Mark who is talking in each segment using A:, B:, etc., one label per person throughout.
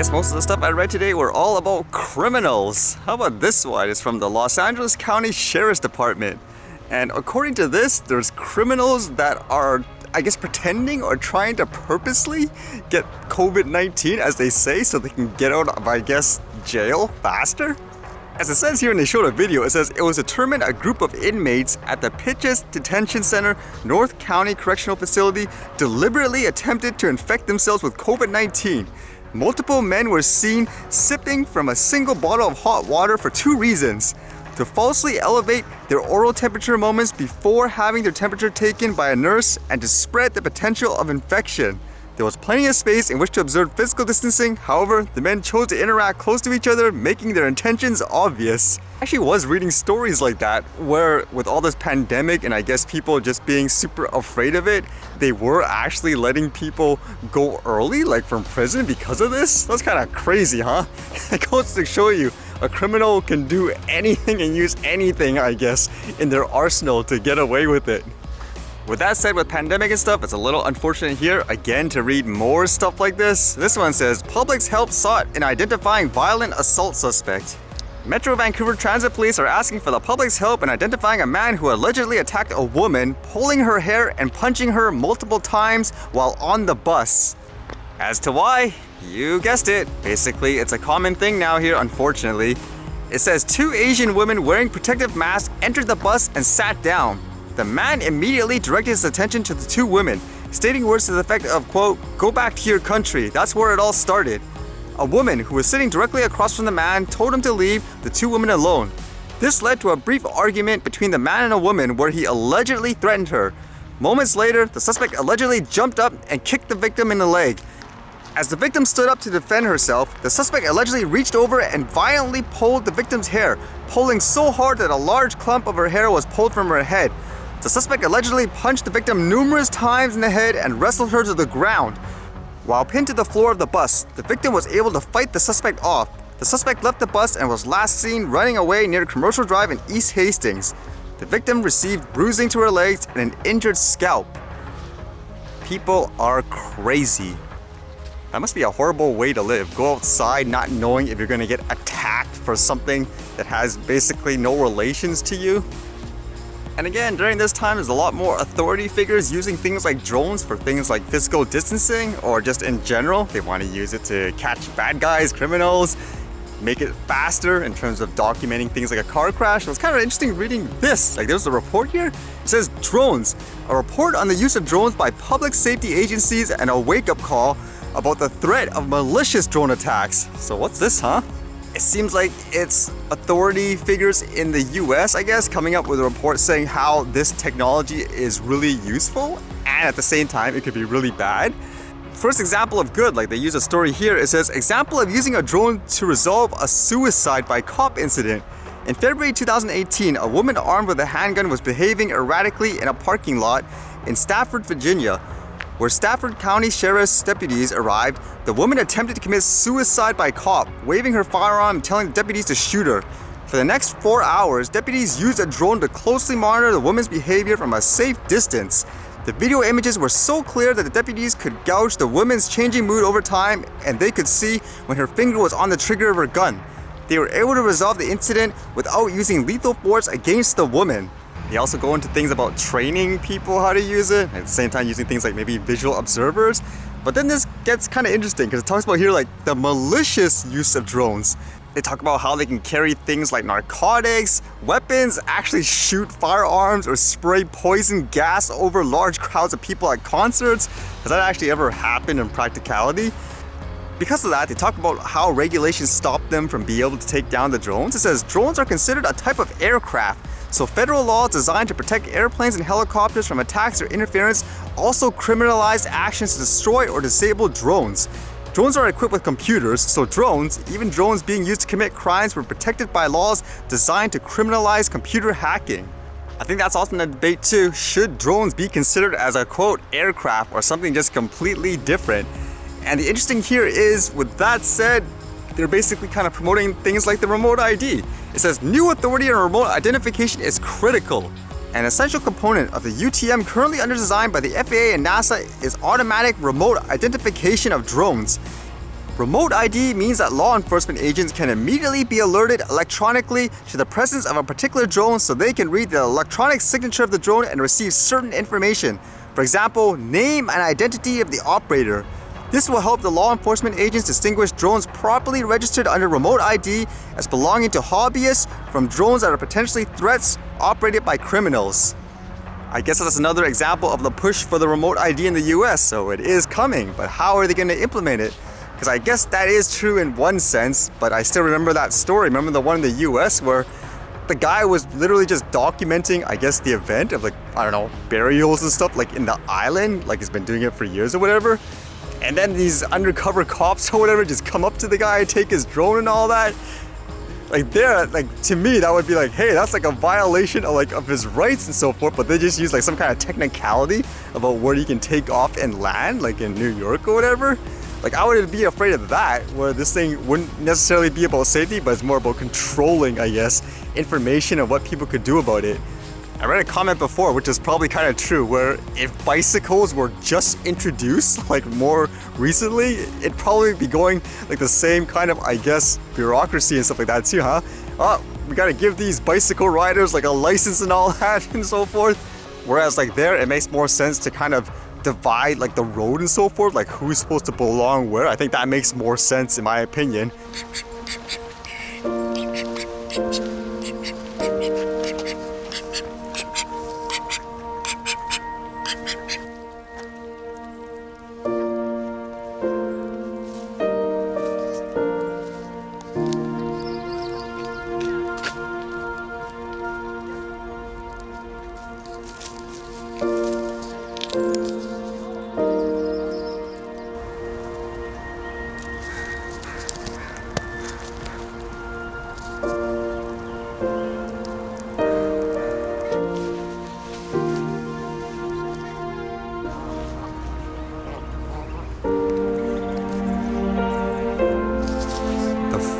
A: guess most of the stuff I read today were all about criminals. How about this one? It's from the Los Angeles County Sheriff's Department. And according to this, there's criminals that are, I guess, pretending or trying to purposely get COVID-19, as they say, so they can get out of, I guess, jail faster. As it says here, and they showed a video, it says it was determined a group of inmates at the Pitches Detention Center, North County Correctional Facility, deliberately attempted to infect themselves with COVID-19. Multiple men were seen sipping from a single bottle of hot water for two reasons: to falsely elevate their oral temperature moments before having their temperature taken by a nurse, and to spread the potential of infection. There was plenty of space in which to observe physical distancing. However, the men chose to interact close to each other, making their intentions obvious. I actually was reading stories like that, where with all this pandemic and I guess people just being super afraid of it, they were actually letting people go early, like from prison, because of this. That's kind of crazy, huh? It goes to show you, a criminal can do anything and use anything, I guess, in their arsenal to get away with it. With that said, with pandemic and stuff, it's a little unfortunate here, again, to read more stuff like this. This one says, public's help sought in identifying violent assault suspect. Metro Vancouver Transit Police are asking for the public's help in identifying a man who allegedly attacked a woman, pulling her hair and punching her multiple times while on the bus. As to why, you guessed it. Basically, it's a common thing now here, unfortunately. It says two Asian women wearing protective masks entered the bus and sat down. The man immediately directed his attention to the two women, stating words to the effect of, quote, "Go back to your country, that's where it all started." A woman who was sitting directly across from the man told him to leave the two women alone. This led to a brief argument between the man and a woman where he allegedly threatened her. Moments later, the suspect allegedly jumped up and kicked the victim in the leg. As the victim stood up to defend herself, the suspect allegedly reached over and violently pulled the victim's hair, pulling so hard that a large clump of her hair was pulled from her head. The suspect allegedly punched the victim numerous times in the head and wrestled her to the ground. While pinned to the floor of the bus, the victim was able to fight the suspect off. The suspect left the bus and was last seen running away near Commercial Drive in East Hastings. The victim received bruising to her legs and an injured scalp. People are crazy. That must be a horrible way to live. Go outside not knowing if you're going to get attacked for something that has basically no relations to you. And again, during this time, there's a lot more authority figures using things like drones for things like physical distancing, or just in general. They want to use it to catch bad guys, criminals, make it faster in terms of documenting things like a car crash. It was kind of interesting reading this. Like, there's a report here. It says drones. A report on the use of drones by public safety agencies and a wake-up call about the threat of malicious drone attacks. So what's this, huh? It seems like it's authority figures in the US, I guess, coming up with a report saying how this technology is really useful, and at the same time, it could be really bad. First example of good, like they use a story here, it says, example of using a drone to resolve a suicide by cop incident. In February 2018, a woman armed with a handgun was behaving erratically in a parking lot in Stafford, Virginia. Where Stafford County Sheriff's deputies arrived, the woman attempted to commit suicide by cop, waving her firearm and telling the deputies to shoot her. For the next 4 hours, deputies used a drone to closely monitor the woman's behavior from a safe distance. The video images were so clear that the deputies could gauge the woman's changing mood over time, and they could see when her finger was on the trigger of her gun. They were able to resolve the incident without using lethal force against the woman. They also go into things about training people how to use it, at the same time using things like maybe visual observers. But then this gets kind of interesting because it talks about here like the malicious use of drones. They talk about how they can carry things like narcotics, weapons, actually shoot firearms or spray poison gas over large crowds of people at concerts. Has that actually ever happened in practicality? Because of that, they talk about how regulations stop them from being able to take down the drones. It says drones are considered a type of aircraft. So federal laws designed to protect airplanes and helicopters from attacks or interference also criminalized actions to destroy or disable drones. Drones are equipped with computers, so drones, even drones being used to commit crimes, were protected by laws designed to criminalize computer hacking. I think that's also in the debate too. Should drones be considered as a, quote, aircraft or something just completely different? And the interesting here is, with that said, they're basically kind of promoting things like the remote ID. It says, new authority on remote identification is critical. An essential component of the UTM currently under design by the FAA and NASA is automatic remote identification of drones. Remote ID means that law enforcement agents can immediately be alerted electronically to the presence of a particular drone so they can read the electronic signature of the drone and receive certain information. For example, name and identity of the operator. This will help the law enforcement agents distinguish drones properly registered under remote ID as belonging to hobbyists from drones that are potentially threats operated by criminals. I guess that's another example of the push for the remote ID in the US, so it is coming, but how are they going to implement it? Because I guess that is true in one sense, but I still remember that story. Remember the one in the US where the guy was literally just documenting, I guess, the event of, like, I don't know, burials and stuff, like in the island, like he's been doing it for years or whatever. And then these undercover cops or whatever just come up to the guy, take his drone and all that. Like there, like to me, that would be like, hey, that's like a violation of like of his rights and so forth. But they just use like some kind of technicality about where you can take off and land, like in New York or whatever. Like I would be afraid of that, where this thing wouldn't necessarily be about safety, but it's more about controlling, I guess, information and what people could do about it. I read a comment before, which is probably kind of true, where if bicycles were just introduced like more recently, it'd probably be going like the same kind of, I guess, bureaucracy and stuff like that too, huh? Oh, we gotta give these bicycle riders like a license and all that and so forth. Whereas like there, it makes more sense to kind of divide like the road and so forth, like who's supposed to belong where. I think that makes more sense in my opinion.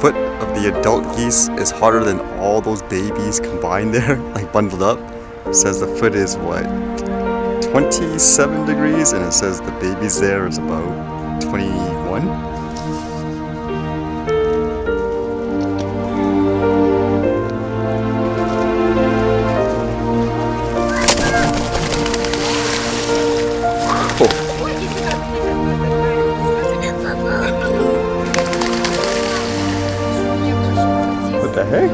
A: Foot of the adult geese is harder than all those babies combined there, like bundled up. It says the foot is what, 27 degrees, and it says the baby's there is about 21. What the heck?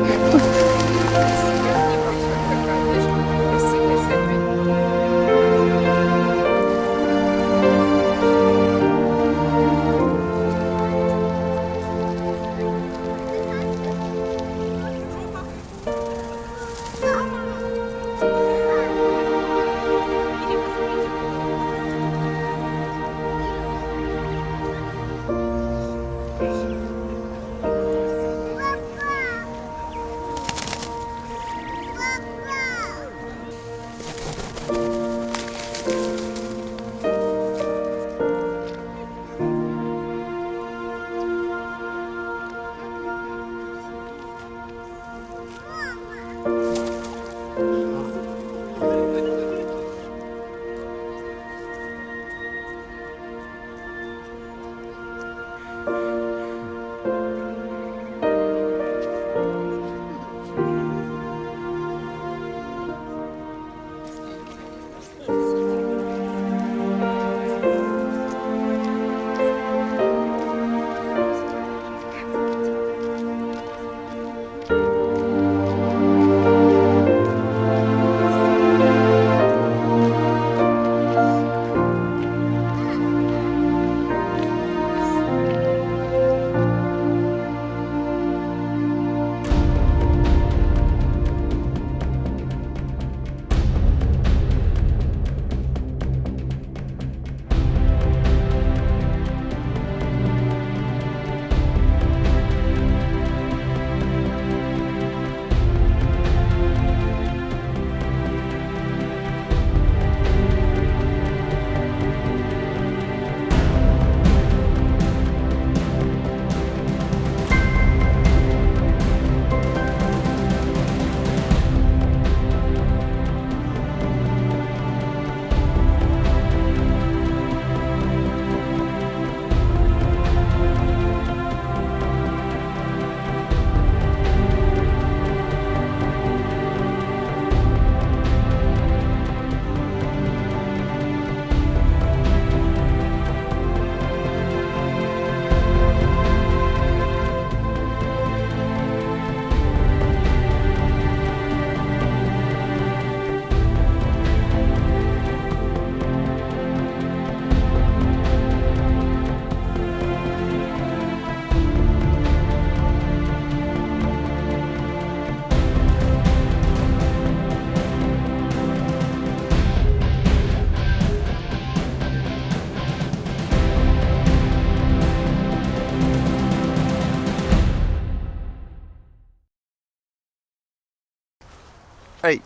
A: All right,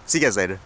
A: see you guys later.